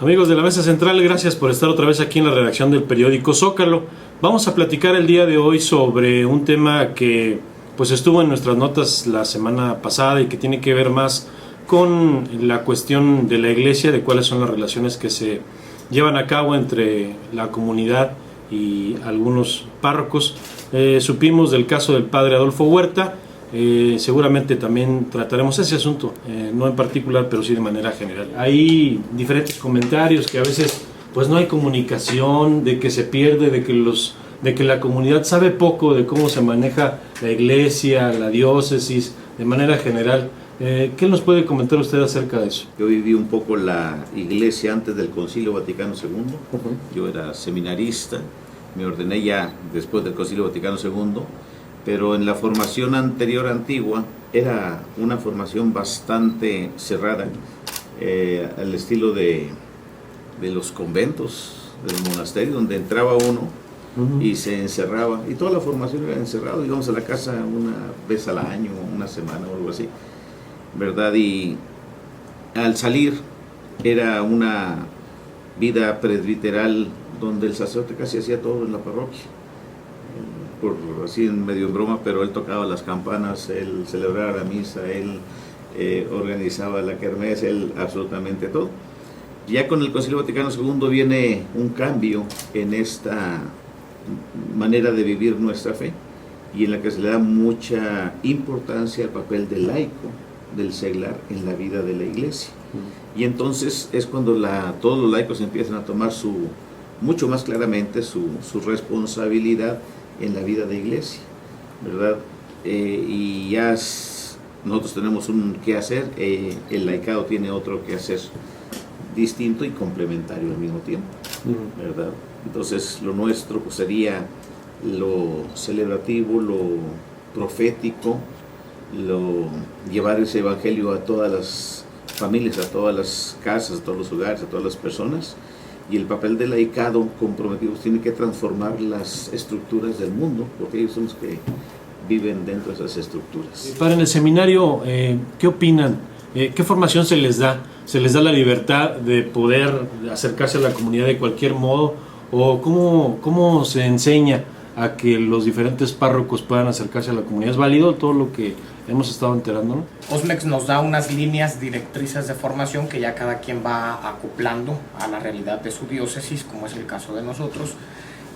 Amigos de la Mesa Central, gracias por estar otra vez aquí en la redacción del periódico Zócalo. Vamos a platicar el día de hoy sobre un tema que pues estuvo en nuestras notas la semana pasada y que tiene que ver más con la cuestión de la iglesia, de cuáles son las relaciones que se llevan a cabo entre la comunidad y algunos párrocos. Supimos del caso del padre Adolfo Huerta. Seguramente también trataremos ese asunto, no en particular, pero sí de manera general. Hay diferentes comentarios que a veces pues no hay comunicación, de que se pierde, de que la comunidad sabe poco de cómo se maneja la iglesia, la diócesis, de manera general. ¿Qué nos puede comentar usted acerca de eso? Yo viví un poco la iglesia antes del Concilio Vaticano II. Yo era seminarista, me ordené ya después del Concilio Vaticano II, pero en la formación anterior antigua era una formación bastante cerrada, al estilo de los conventos, del monasterio, donde entraba uno y se encerraba, y toda la formación era encerrado, íbamos a la casa una vez al año, una semana o algo así, ¿verdad? Y al salir era una vida presbiteral donde el sacerdote casi hacía todo en la parroquia, por así en medio en broma, pero él tocaba las campanas, él celebraba la misa, él organizaba la kermés, él absolutamente todo. Ya con el Concilio Vaticano II viene un cambio en esta manera de vivir nuestra fe, y en la que se le da mucha importancia al papel del laico, del seglar en la vida de la iglesia. Y entonces es cuando todos los laicos empiezan a tomar mucho más claramente su responsabilidad en la vida de iglesia, ¿verdad? Y ya nosotros tenemos un qué hacer, el laicado tiene otro qué hacer distinto y complementario al mismo tiempo, ¿verdad? Entonces lo nuestro pues sería lo celebrativo, lo profético, llevar ese evangelio a todas las familias, a todas las casas, a todos los hogares, a todas las personas. Y el papel del laicado comprometido tiene que transformar las estructuras del mundo, porque ellos son los que viven dentro de esas estructuras. Padre, en el seminario, ¿qué opinan? ¿Qué formación se les da? ¿Se les da la libertad de poder acercarse a la comunidad de cualquier modo? ¿O cómo se enseña a que los diferentes párrocos puedan acercarse a la comunidad? ¿Es válido todo lo que hemos estado enterándonos? Osmex nos da unas líneas directrices de formación que ya cada quien va acoplando a la realidad de su diócesis, como es el caso de nosotros.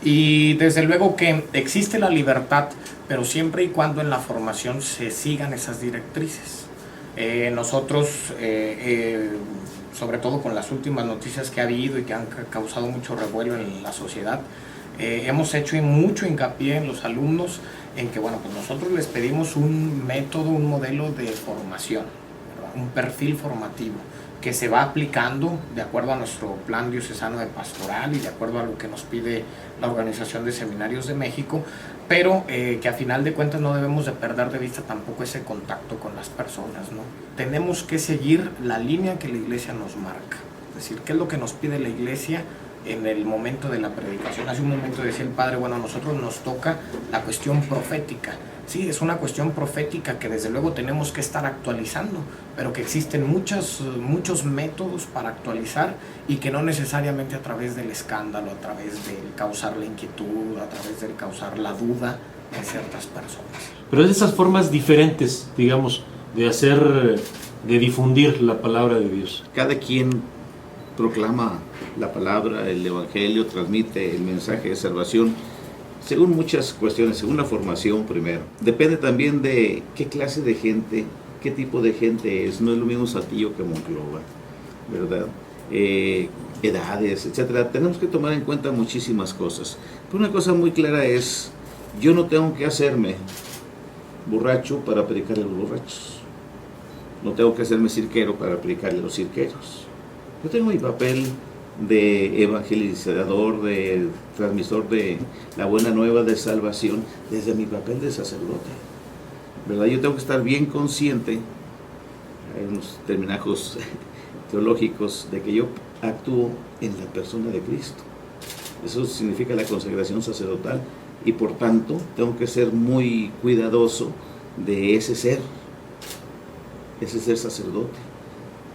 Y desde luego que existe la libertad, pero siempre y cuando en la formación se sigan esas directrices. Nosotros, sobre todo con las últimas noticias que ha habido y que han causado mucho revuelo en la sociedad, hemos hecho mucho hincapié en los alumnos en que, bueno, pues nosotros les pedimos un método, un modelo de formación, ¿verdad? Un perfil formativo que se va aplicando de acuerdo a nuestro plan diocesano de pastoral y de acuerdo a lo que nos pide la Organización de Seminarios de México, pero que a final de cuentas no debemos de perder de vista tampoco ese contacto con las personas, ¿no? Tenemos que seguir la línea que la Iglesia nos marca, es decir, qué es lo que nos pide la Iglesia en el momento de la predicación. Hace un momento decía el padre, bueno, a nosotros nos toca la cuestión profética. Sí, es una cuestión profética que desde luego tenemos que estar actualizando, pero que existen muchos métodos para actualizar y que no necesariamente a través del escándalo, a través del causar la inquietud, a través del causar la duda en ciertas personas. Pero es esas formas diferentes, digamos, de difundir la palabra de Dios. Cada quien proclama la palabra, el evangelio, transmite el mensaje de salvación según muchas cuestiones, según la formación primero. Depende también de qué clase de gente, qué tipo de gente es. No es lo mismo Saltillo que Monclova, ¿verdad? Edades, etcétera. Tenemos que tomar en cuenta muchísimas cosas. Pero una cosa muy clara es, yo no tengo que hacerme borracho para predicarle a los borrachos. No tengo que hacerme cirquero para predicarle a los cirqueros. Yo tengo mi papel de evangelizador, de transmisor de la buena nueva de salvación desde mi papel de sacerdote, ¿verdad? Yo tengo que estar bien consciente, hay unos terminajos teológicos, de que yo actúo en la persona de Cristo. Eso significa la consagración sacerdotal, y por tanto tengo que ser muy cuidadoso de ese ser sacerdote.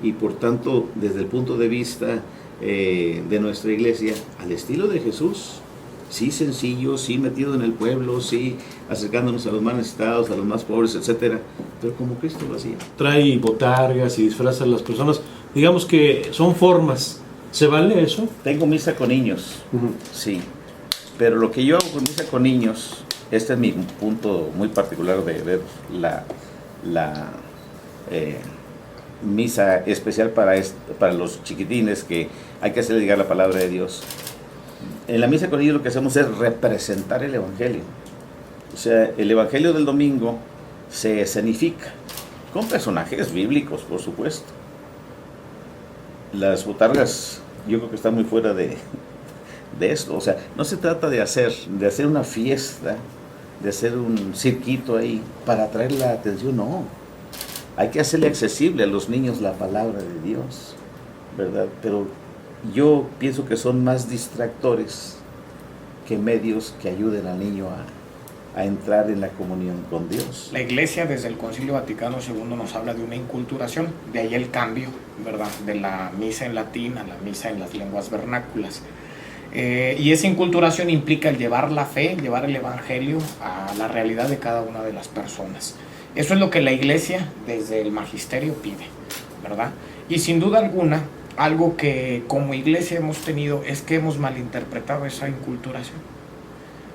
Y por tanto, desde el punto de vista de nuestra iglesia al estilo de Jesús. Sí sencillo, sí metido en el pueblo, sí acercándonos a los más necesitados, a los más pobres, etcétera, pero como Cristo lo hacía. Trae botargas y disfraza a las personas. Digamos que son formas. ¿Se vale eso? Tengo misa con niños, sí, pero lo que yo hago con misa con niños, este es mi punto muy particular de ver la misa especial para los chiquitines, que hay que hacerles llegar la palabra de Dios. En la misa con ellos lo que hacemos es representar el Evangelio. O sea, el Evangelio del domingo se escenifica con personajes bíblicos, por supuesto. Las botargas yo creo que están muy fuera de esto. O sea, no se trata de hacer una fiesta, de hacer un cirquito ahí para atraer la atención, no. Hay que hacerle accesible a los niños la palabra de Dios, ¿verdad? Pero yo pienso que son más distractores que medios que ayuden al niño a entrar en la comunión con Dios. La Iglesia desde el Concilio Vaticano II nos habla de una inculturación, de ahí el cambio, ¿verdad?, de la misa en latín a la misa en las lenguas vernáculas. Y esa inculturación implica el llevar la fe, llevar el Evangelio a la realidad de cada una de las personas. Eso es lo que la Iglesia desde el magisterio pide, ¿verdad? Y sin duda alguna, algo que como Iglesia hemos tenido es que hemos malinterpretado esa inculturación.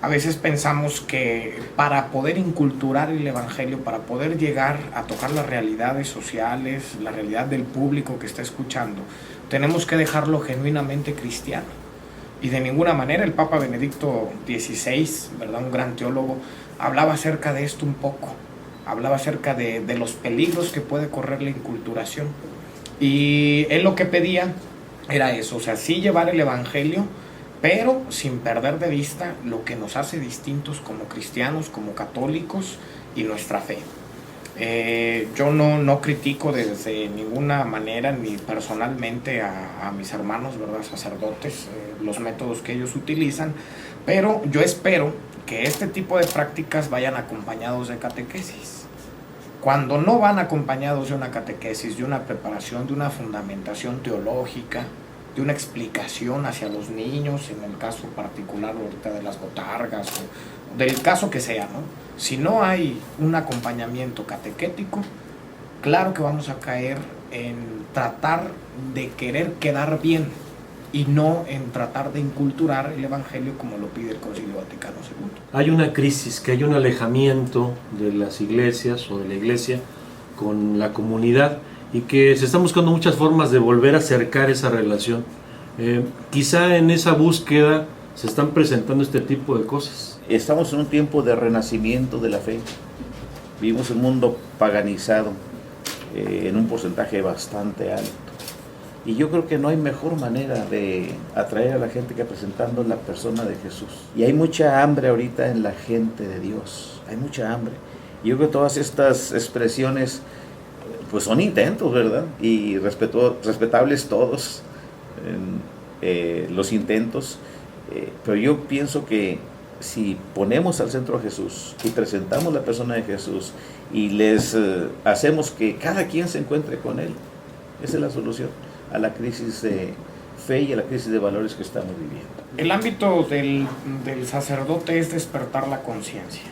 A veces pensamos que para poder inculturar el Evangelio, para poder llegar a tocar las realidades sociales, la realidad del público que está escuchando, tenemos que dejarlo genuinamente cristiano. Y de ninguna manera el Papa Benedicto XVI, ¿verdad?, un gran teólogo, hablaba acerca de esto un poco. Hablaba acerca de los peligros que puede correr la inculturación. Y él lo que pedía era eso, o sea, sí llevar el Evangelio, pero sin perder de vista lo que nos hace distintos como cristianos, como católicos y nuestra fe. Yo no critico desde ninguna manera ni personalmente a mis hermanos, ¿verdad?, sacerdotes, los métodos que ellos utilizan, pero yo espero que este tipo de prácticas vayan acompañados de catequesis. Cuando no van acompañados de una catequesis, de una preparación, de una fundamentación teológica, de una explicación hacia los niños, en el caso particular ahorita de las botargas, o del caso que sea, ¿no? Si no hay un acompañamiento catequético, claro que vamos a caer en tratar de querer quedar bien y no en tratar de inculturar el Evangelio como lo pide el Concilio Vaticano II. Hay una crisis, que hay un alejamiento de las iglesias o de la iglesia con la comunidad y que se están buscando muchas formas de volver a acercar esa relación. Quizá en esa búsqueda se están presentando este tipo de cosas. Estamos en un tiempo de renacimiento de la fe. Vivimos un mundo paganizado en un porcentaje bastante alto. Y yo creo que no hay mejor manera de atraer a la gente que presentando la persona de Jesús. Y hay mucha hambre ahorita en la gente de Dios. Hay mucha hambre. Y yo creo que todas estas expresiones pues son intentos, ¿verdad? Y respetables todos los intentos. Pero yo pienso que si ponemos al centro a Jesús y presentamos la persona de Jesús y les hacemos que cada quien se encuentre con Él, esa es la solución a la crisis de fe y a la crisis de valores que estamos viviendo. El ámbito del sacerdote es despertar la conciencia,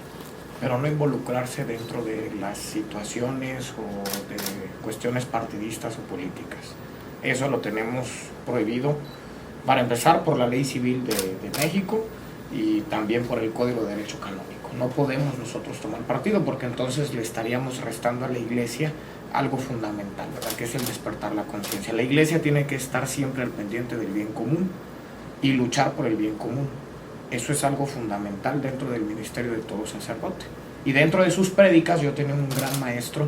pero no involucrarse dentro de las situaciones o de cuestiones partidistas o políticas. Eso lo tenemos prohibido, para empezar, por la Ley Civil de México y también por el Código de Derecho Canónico. No podemos nosotros tomar partido porque entonces le estaríamos restando a la Iglesia algo fundamental, ¿verdad?, que es el despertar la conciencia. La Iglesia tiene que estar siempre al pendiente del bien común y luchar por el bien común. Eso es algo fundamental dentro del ministerio de todo sacerdote. Y dentro de sus prédicas yo tenía un gran maestro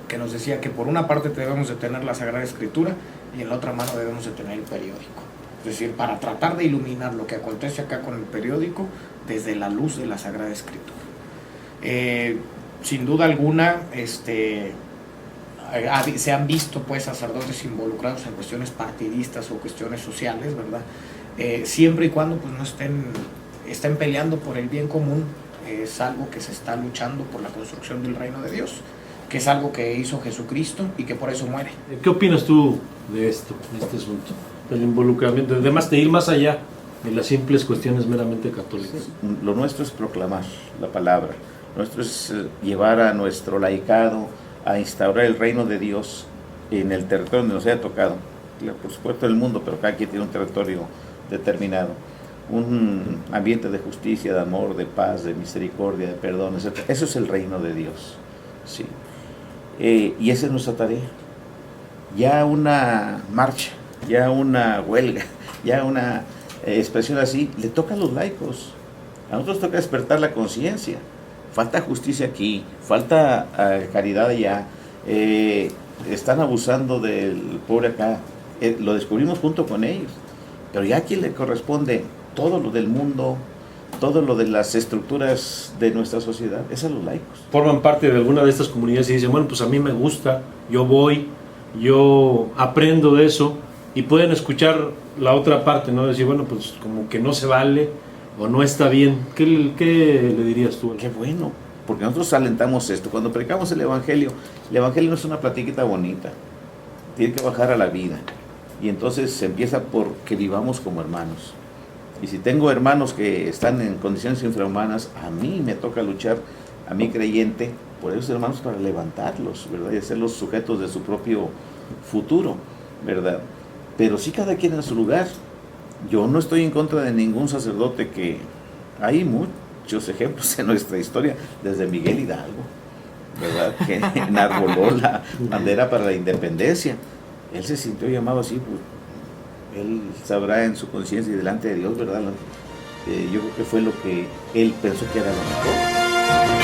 que nos decía que por una parte debemos de tener la Sagrada Escritura y en la otra mano debemos de tener el periódico. Es decir, para tratar de iluminar lo que acontece acá con el periódico desde la luz de la Sagrada Escritura. Sin duda alguna, se han visto pues sacerdotes involucrados en cuestiones partidistas o cuestiones sociales, ¿verdad? Siempre y cuando pues no estén peleando por el bien común, es algo que se está luchando por la construcción del reino de Dios, que es algo que hizo Jesucristo y que por eso muere. ¿Qué opinas tú de esto, de este asunto? del involucramiento, además de ir más allá de las simples cuestiones meramente católicas. Lo nuestro es proclamar la palabra, nuestro es llevar a nuestro laicado a instaurar el reino de Dios en el territorio donde nos haya tocado, por supuesto el mundo, pero cada quien tiene un territorio determinado, un ambiente de justicia, de amor, de paz, de misericordia, de perdón, etc. Eso es el reino de Dios, sí. Y esa es nuestra tarea. Ya una marcha, ya una huelga, ya una expresión así, le toca a los laicos. A nosotros toca despertar la conciencia. Falta justicia aquí, falta caridad allá, están abusando del pobre acá. Lo descubrimos junto con ellos. Pero ya a quien le corresponde todo lo del mundo, todo lo de las estructuras de nuestra sociedad, es a los laicos. Forman parte de alguna de estas comunidades y dicen, bueno, pues a mí me gusta, yo voy, yo aprendo de eso, y pueden escuchar la otra parte, ¿no? Decir, bueno, pues como que no se vale o no está bien. ¿Qué le dirías tú? Qué bueno, porque nosotros alentamos esto. Cuando predicamos el Evangelio no es una platiquita bonita, tiene que bajar a la vida. Y entonces se empieza por que vivamos como hermanos. Y si tengo hermanos que están en condiciones infrahumanas, a mí me toca luchar, a mí creyente, por esos hermanos para levantarlos, ¿verdad? Y hacerlos sujetos de su propio futuro, ¿verdad? Pero sí cada quien en su lugar. Yo no estoy en contra de ningún sacerdote, que hay muchos ejemplos en nuestra historia, desde Miguel Hidalgo, ¿verdad? Que enarboló la bandera para la independencia. Él se sintió llamado así, pues, él sabrá en su conciencia y delante de Dios, ¿verdad? Yo creo que fue lo que él pensó que era lo mejor.